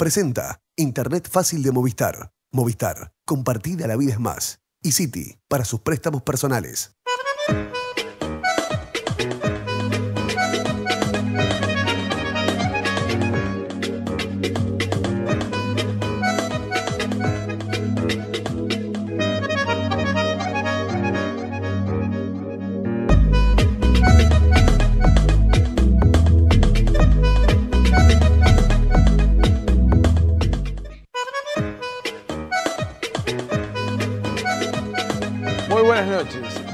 presenta Internet fácil de Movistar. Movistar, compartida la vida es más. Y Citi, para sus préstamos personales.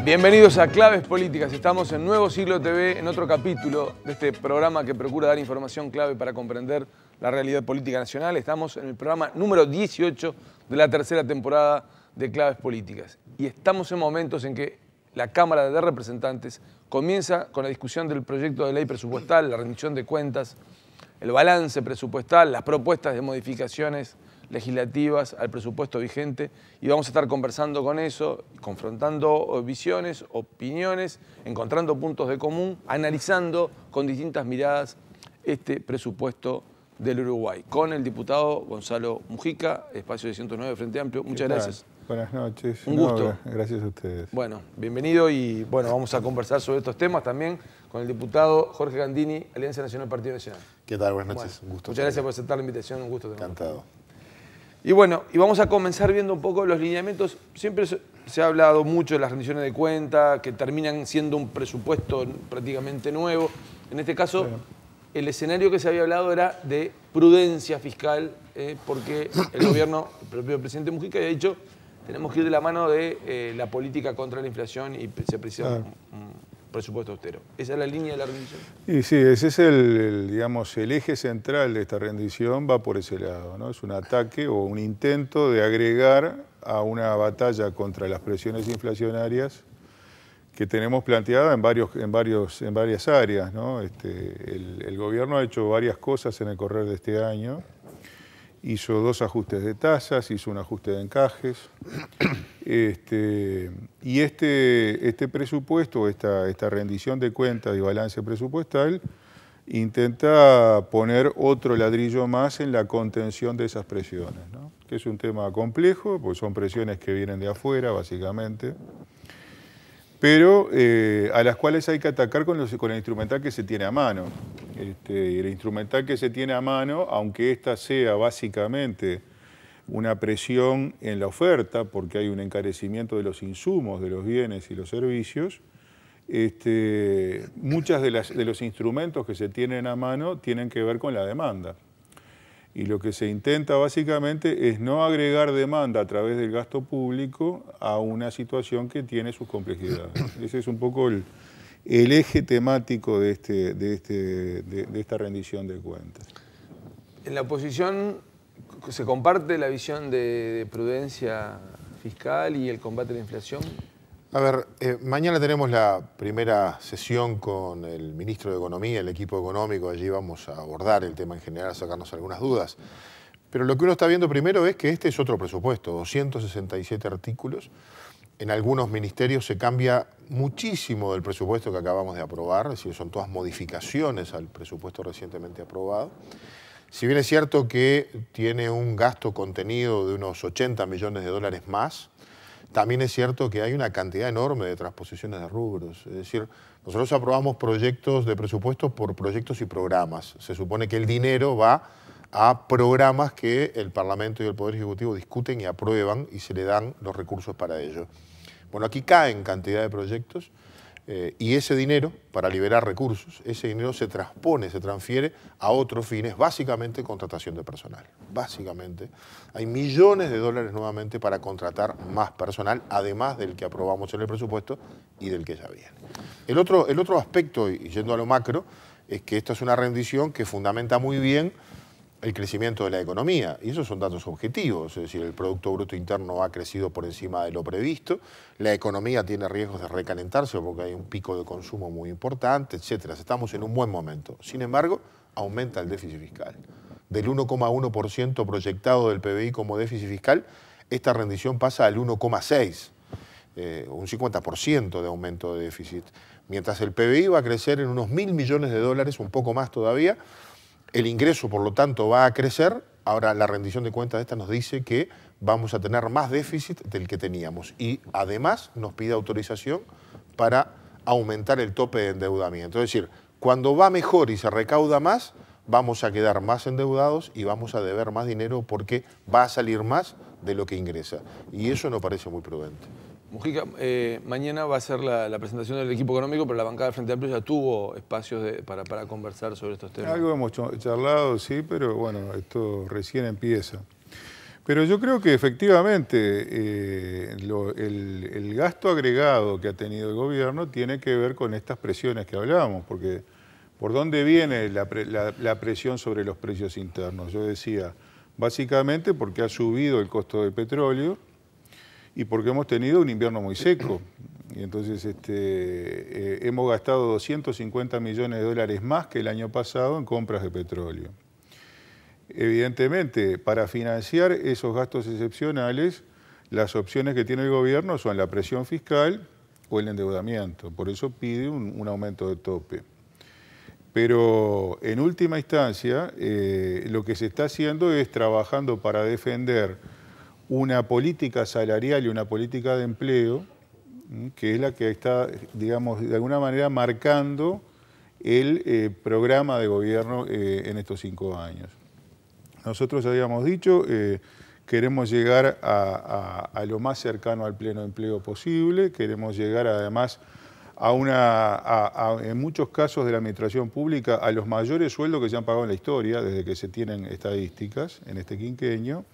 Bienvenidos a Claves Políticas. Estamos en Nuevo Siglo TV, en otro capítulo de este programa que procura dar información clave para comprender la realidad política nacional. Estamos en el programa número 18 de la tercera temporada de Claves Políticas. Y estamos en momentos en que la Cámara de Representantes comienza con la discusión del proyecto de ley presupuestal, la rendición de cuentas, el balance presupuestal, las propuestas de modificaciones legislativas al presupuesto vigente, y vamos a estar conversando con eso, confrontando visiones, opiniones, encontrando puntos de común, analizando con distintas miradas este presupuesto del Uruguay, con el diputado Gonzalo Mujica, espacio 609 Frente Amplio. Muchas gracias. Buenas noches. Un gusto. Gracias a ustedes. Bueno, bienvenido, y bueno, vamos a conversar sobre estos temas también con el diputado Jorge Gandini, Alianza Nacional Partido Nacional. ¿Qué tal? Buenas noches. Bueno, un gusto. Muchas gracias por aceptar la invitación, un gusto. Encantado. Y bueno, y vamos a comenzar viendo un poco los lineamientos. Siempre se ha hablado mucho de las rendiciones de cuentas, que terminan siendo un presupuesto prácticamente nuevo. En este caso, bueno, el escenario que se había hablado era de prudencia fiscal, porque el gobierno, el propio presidente Mujica, había dicho: tenemos que ir de la mano de la política contra la inflación y se precisa un presupuesto austero. ¿Esa es la línea de la rendición? Y sí, ese es digamos, el eje central de esta rendición, va por ese lado, ¿no? Es un ataque o un intento de agregar a una batalla contra las presiones inflacionarias que tenemos planteada en varias áreas, ¿no? El gobierno ha hecho varias cosas en el correr de este año. Hizo 2 ajustes de tasas, hizo un ajuste de encajes. Y este presupuesto, esta rendición de cuentas y balance presupuestal, intenta poner otro ladrillo más en la contención de esas presiones, ¿no? Que es un tema complejo, porque son presiones que vienen de afuera, básicamente, pero a las cuales hay que atacar con el instrumental que se tiene a mano. El instrumental que se tiene a mano, aunque esta sea básicamente una presión en la oferta, porque hay un encarecimiento de los insumos, de los bienes y los servicios, muchas de los instrumentos que se tienen a mano tienen que ver con la demanda. Y lo que se intenta básicamente es no agregar demanda a través del gasto público a una situación que tiene sus complejidades. Ese es un poco el eje temático de esta rendición de cuentas. En la oposición se comparte la visión de prudencia fiscal y el combate a la inflación. A ver, mañana tenemos la primera sesión con el ministro de Economía, el equipo económico. Allí vamos a abordar el tema en general, a sacarnos algunas dudas. Pero lo que uno está viendo primero es que este es otro presupuesto, 267 artículos. En algunos ministerios se cambia muchísimo del presupuesto que acabamos de aprobar, es decir, son todas modificaciones al presupuesto recientemente aprobado. Si bien es cierto que tiene un gasto contenido de unos 80 millones de dólares más, también es cierto que hay una cantidad enorme de transposiciones de rubros. Es decir, nosotros aprobamos proyectos de presupuesto por proyectos y programas. Se supone que el dinero va a programas que el Parlamento y el Poder Ejecutivo discuten y aprueban y se le dan los recursos para ello. Bueno, aquí caen cantidad de proyectos y ese dinero, para liberar recursos, ese dinero se transpone, se transfiere a otros fines, básicamente contratación de personal. Básicamente, hay millones de dólares nuevamente para contratar más personal, además del que aprobamos en el presupuesto y del que ya viene. El otro aspecto, y yendo a lo macro, es que esta es una rendición que fundamenta muy bien el crecimiento de la economía, y esos son datos objetivos, es decir, el Producto Bruto Interno ha crecido por encima de lo previsto, la economía tiene riesgos de recalentarse porque hay un pico de consumo muy importante, etcétera. Estamos en un buen momento. Sin embargo, aumenta el déficit fiscal. Del 1,1% proyectado del PBI como déficit fiscal, esta rendición pasa al 1,6%, un 50% de aumento de déficit. Mientras el PBI va a crecer en unos 1.000 millones de dólares, un poco más todavía, el ingreso, por lo tanto, va a crecer. Ahora, la rendición de cuentas de esta nos dice que vamos a tener más déficit del que teníamos. Y además nos pide autorización para aumentar el tope de endeudamiento. Es decir, cuando va mejor y se recauda más, vamos a quedar más endeudados y vamos a deber más dinero porque va a salir más de lo que ingresa. Y eso nos parece muy prudente. Mujica, mañana va a ser la presentación del equipo económico, pero la bancada del Frente Amplio ya tuvo espacios para conversar sobre estos temas. Algo hemos charlado, sí, pero bueno, esto recién empieza. Pero yo creo que efectivamente el gasto agregado que ha tenido el gobierno tiene que ver con estas presiones que hablábamos, porque ¿por dónde viene la presión sobre los precios internos? Yo decía, básicamente porque ha subido el costo del petróleo y porque hemos tenido un invierno muy seco. Y entonces hemos gastado 250 millones de dólares más que el año pasado en compras de petróleo. Evidentemente, para financiar esos gastos excepcionales, las opciones que tiene el gobierno son la presión fiscal o el endeudamiento. Por eso pide un aumento de tope. Pero en última instancia, lo que se está haciendo es trabajando para defender una política salarial y una política de empleo, que es la que está, digamos, de alguna manera marcando el programa de gobierno en estos 5 años. Nosotros habíamos dicho, queremos llegar a lo más cercano al pleno empleo posible, queremos llegar además en muchos casos de la administración pública, a los mayores sueldos que se han pagado en la historia, desde que se tienen estadísticas en este quinquenio,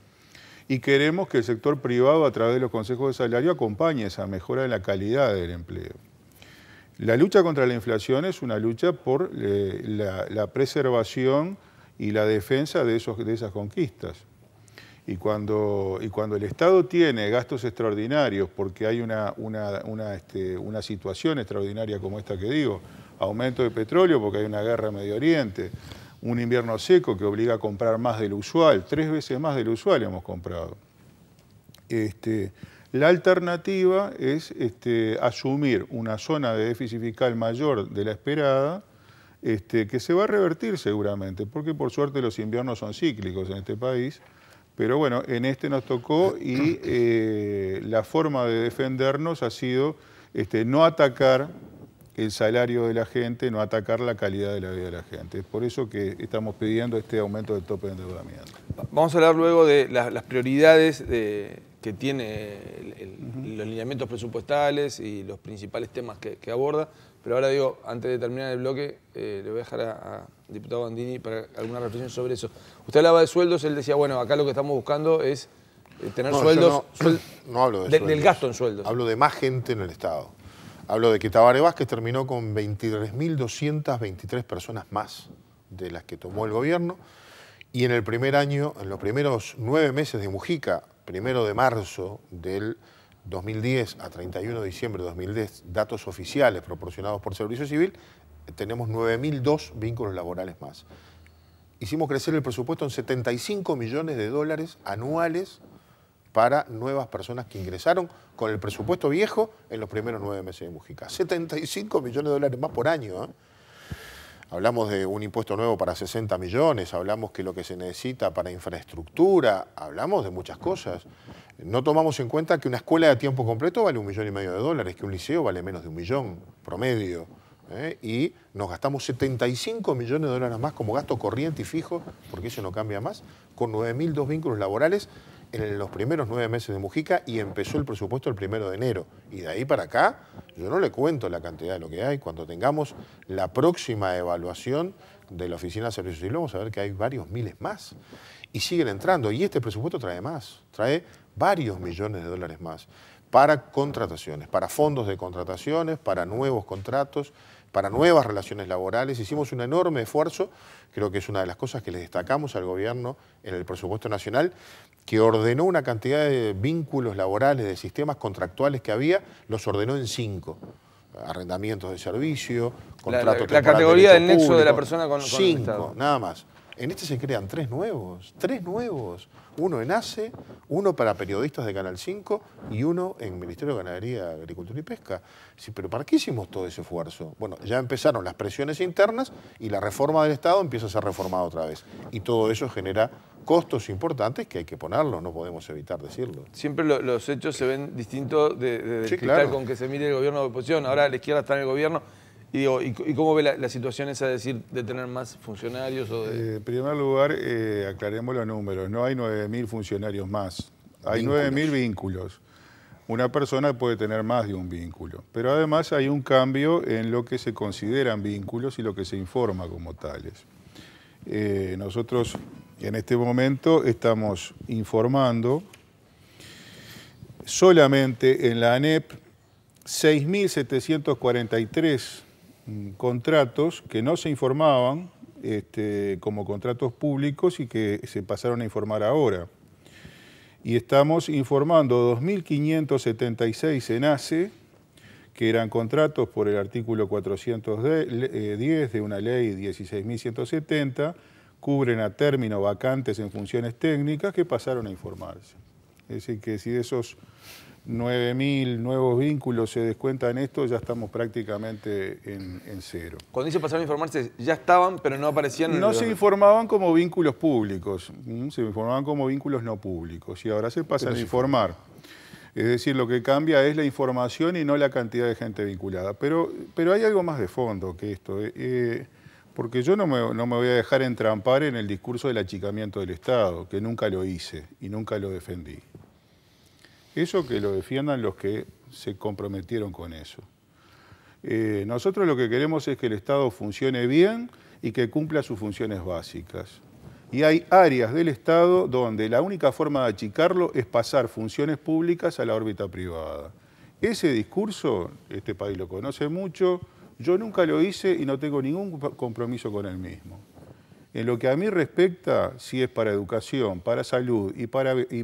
y queremos que el sector privado, a través de los consejos de salario, acompañe esa mejora de la calidad del empleo. La lucha contra la inflación es una lucha por la preservación y la defensa de esas conquistas. Y cuando el Estado tiene gastos extraordinarios porque hay una situación extraordinaria como esta que digo, aumento de petróleo porque hay una guerra en Medio Oriente, un invierno seco que obliga a comprar más del usual, 3 veces más del usual hemos comprado. La alternativa es asumir una zona de déficit fiscal mayor de la esperada, que se va a revertir seguramente, porque por suerte los inviernos son cíclicos en este país, pero bueno, en este nos tocó y la forma de defendernos ha sido no atacar el salario de la gente, no atacar la calidad de la vida de la gente. Es por eso que estamos pidiendo este aumento del tope de endeudamiento. Vamos a hablar luego de las prioridades que tiene los lineamientos presupuestales y los principales temas que aborda. Pero ahora digo, antes de terminar el bloque, le voy a dejar al diputado Gandini para alguna reflexión sobre eso. Usted hablaba de sueldos, él decía, bueno, acá lo que estamos buscando es tener sueldos. No hablo de sueldos. Del gasto en sueldos. Hablo de más gente en el Estado. Hablo de que Tabaré Vázquez terminó con 23.223 personas más de las que tomó el gobierno. Y en el primer año, en los primeros 9 meses de Mujica, 1 de marzo del 2010 a 31 de diciembre de 2010, datos oficiales proporcionados por Servicio Civil, tenemos 9.002 vínculos laborales más. Hicimos crecer el presupuesto en 75 millones de dólares anuales para nuevas personas que ingresaron con el presupuesto viejo en los primeros 9 meses de Mujica. 75 millones de dólares más por año, ¿eh? Hablamos de un impuesto nuevo para 60 millones, hablamos que lo que se necesita para infraestructura, hablamos de muchas cosas. No tomamos en cuenta que una escuela de tiempo completo vale $1,5 millones, que un liceo vale menos de $1 millón promedio. Y nos gastamos 75 millones de dólares más como gasto corriente y fijo, porque eso no cambia más, con 9.002 vínculos laborales en los primeros 9 meses de Mujica y empezó el presupuesto el 1 de enero. Y de ahí para acá, yo no le cuento la cantidad de lo que hay. Cuando tengamos la próxima evaluación de la Oficina de Servicios Civiles, vamos a ver que hay varios miles más. Y siguen entrando. Y este presupuesto trae más, trae varios millones de dólares más para contrataciones, para fondos de contrataciones, para nuevos contratos, para nuevas relaciones laborales. Hicimos un enorme esfuerzo, creo que es una de las cosas que le destacamos al gobierno en el presupuesto nacional, que ordenó una cantidad de vínculos laborales, de sistemas contractuales que había, los ordenó en 5. Arrendamientos de servicio, contrato la categoría del nexo de la persona con el Estado. 5, nada más. En este se crean 3 nuevos, 3 nuevos. Uno en ACE, uno para periodistas de Canal 5 y uno en Ministerio de Ganadería, Agricultura y Pesca. Sí, pero ¿para qué hicimos todo ese esfuerzo? Bueno, ya empezaron las presiones internas y la reforma del Estado empieza a ser reformada otra vez. Y todo eso genera costos importantes que hay que ponerlos, no podemos evitar decirlo. Siempre los hechos se ven distintos del Sí, cristal claro. con que se mire el gobierno de oposición. Ahora la izquierda está en el gobierno. Y digo, ¿y cómo ve la situación esa de decir de tener más funcionarios? O de... En primer lugar, aclaremos los números. No hay 9.000 funcionarios más. Hay 9.000 vínculos. Una persona puede tener más de un vínculo. Pero además hay un cambio en lo que se consideran vínculos y lo que se informa como tales. Nosotros en este momento estamos informando solamente en la ANEP 6.743 contratos que no se informaban como contratos públicos y que se pasaron a informar ahora. Y estamos informando 2.576 en ACE, que eran contratos por el artículo 410 de una ley 16.170, cubren a término vacantes en funciones técnicas que pasaron a informarse. Es decir, que si de esos 9.000 nuevos vínculos se descuentan esto, ya estamos prácticamente en cero. Cuando dice pasaron a informarse, ya estaban, pero no aparecían... No se informaban como vínculos públicos, se informaban como vínculos no públicos y ahora se pasan a informar. Es decir, lo que cambia es la información y no la cantidad de gente vinculada. Pero hay algo más de fondo que esto, porque yo no me voy a dejar entrampar en el discurso del achicamiento del Estado, que nunca lo hice y nunca lo defendí. Eso que lo defiendan los que se comprometieron con eso. Nosotros lo que queremos es que el Estado funcione bien y que cumpla sus funciones básicas. Y hay áreas del Estado donde la única forma de achicarlo es pasar funciones públicas a la órbita privada. Ese discurso, este país lo conoce mucho, yo nunca lo hice y no tengo ningún compromiso con el mismo. En lo que a mí respecta, si es para educación, para salud y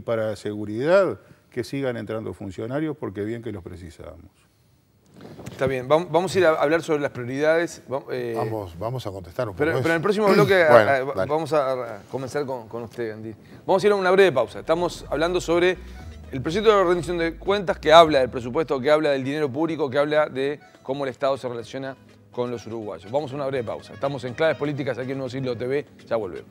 para seguridad, que sigan entrando funcionarios porque bien que los precisamos. Está bien, vamos a ir a hablar sobre las prioridades. Vamos a contestar un poco. Pero en el próximo bloque Bueno, vamos a comenzar con usted, Gandhi. Vamos a ir a una breve pausa. Estamos hablando sobre el proyecto de rendición de cuentas que habla del presupuesto, que habla del dinero público, que habla de cómo el Estado se relaciona con los uruguayos. Vamos a una breve pausa. Estamos en Claves Políticas aquí en Nuevo Siglo TV. Ya volvemos.